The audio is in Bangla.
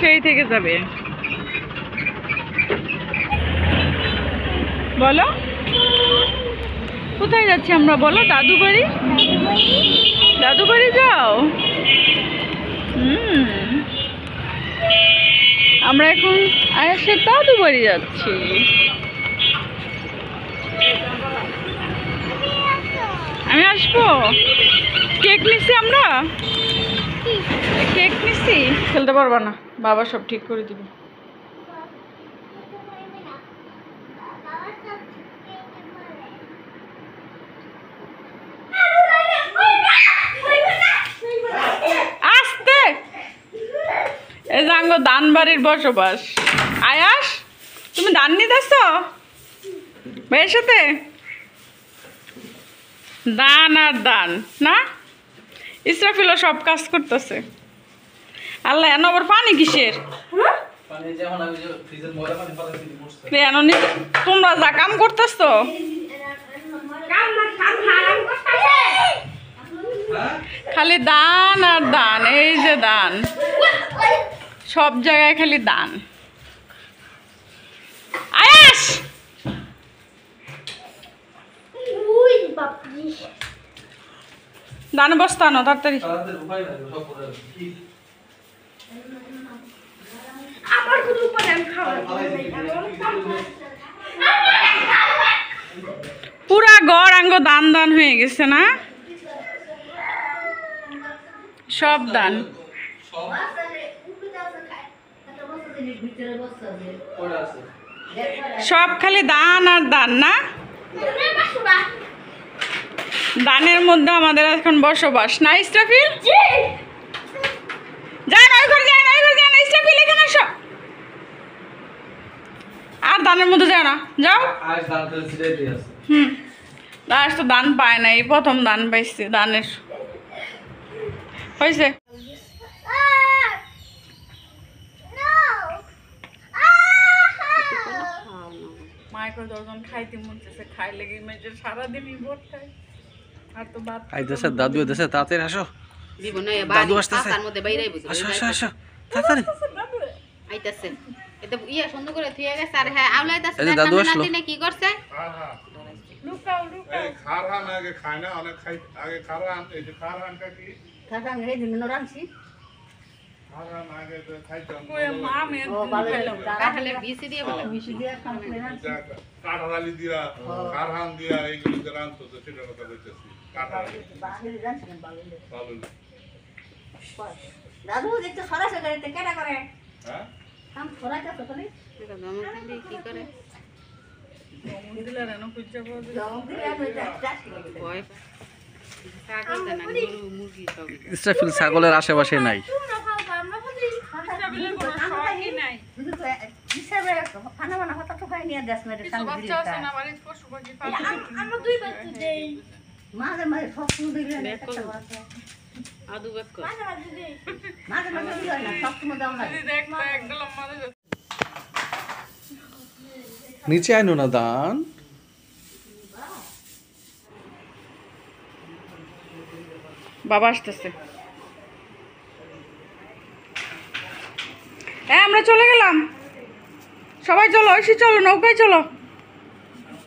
সেই থেকে যাবে। বলো কোথায় যাচ্ছি আমরা? বলো দাদু বাড়ি। দাদু বাড়ি যাও। আমরা এখন আয়াসের দাদু বাড়ি যাচ্ছি। আমি আসবো। কেক নিচ্ছি আমরা, কেক নিচ্ছি। খেলতে পারবা না, বাবা সব ঠিক করে দিবে। আস্তে, এই যে আঙ্গ দান বাড়ির বসবাস। আয়াস তুমি দান নিতেছ ভাইয়ের সাথে? দান আর দান না, ইসরাফিলও সব কাজ করতেছে। আল্লাহ এন আবার পানি কিসের? তোমরা যা কাম করতেছ, খালি দান আর দান। এই যে দান, সব জায়গায় খালি দান। আয়াস দানে বসতানো তাড়াতাড়ি। পুরা ঘর আঙ্গ দান দান হয়ে গেছে না, সব দান। সব খালি দান আর দান না, দানের মধ্যে আমাদের এখন বসবাস না। ইসরাফিল আর দানের মধ্যে যায় না, যাও। আজ তো দান পায় না, এই প্রথম দান পাইছে। দানের হয়েছে। মাইক্রো দর্জন খাইতে মন চাইছে, খাই লেগে মেয়েদের সারাদিনই ভোট খায়। আর তো বাদ আইতেছে দাদু, আইতেছে তাড়াতাড়ি আসো। দিব না দাদু আসতেছে, তার মধ্যে বাইরে বুঝো। আসো আসো আসো তাড়াতাড়ি আইতাছে। এটা ইয়া সুন্দর করে থিয়া গেছে। আর হ্যাঁ আউলাইতাছে। দাদু আসলো। নাতিনে কি করছে? লুকাও লুকাও। এই খারহান আগে খায় না, অনেক খাই আগে খারহান। এই যে খারহানটা কি? খারান রে দিন রানছি। খারহান আগে তো খাইতাম। ওই মা মেয়ে খাইলাম। কাঁঠালের বিচি দিয়ে বলে। বিচি দিয়ে কাঁঠালি দিয়া, খারহান দিয়া এইগুলো যে রানতো, তো সেটার কথা বলতেছি। কাঁঠালি ভালো না। দাদু দেখতে সরাসরি করে কেটা করে? হ্যাঁ কাম সরাইতে তো করে। কি করে? দিলা রেনো কুচ্চা পাওয়া যায়। জম দিলে আমি যাচ্ছি। ভয় পায়। ছাগল দেনা, গরু মুরগি সব। ইসরাফিল ছাগলের আশেপাশে নাই। তোমরা খাও আমরা বলি ইসরাফিলের কোনো শখই নাই। শুধু তো হিসাবে খানা বানা হতা তো খাই নিয়ে যাস মেরে কিছু সঙ্গে বাচ্চা আছে না বাড়িতে, পশু পাখি পালতে। আমরা দুই বাচ্চা দেই। মাঝে মাঝে সব সময় দিলে না একটা আছে। আদু বেক কর। মাঝে মাঝে দিও না, সব সময় দাও না। দিদি দেখ তো একদম আমাদের নিচে আইনো না দান। বাবা আসতেছে। হ্যাঁ আমরা চলে গেলাম। সবাই চলো, ঐশী চলো, নৌকায় চলো।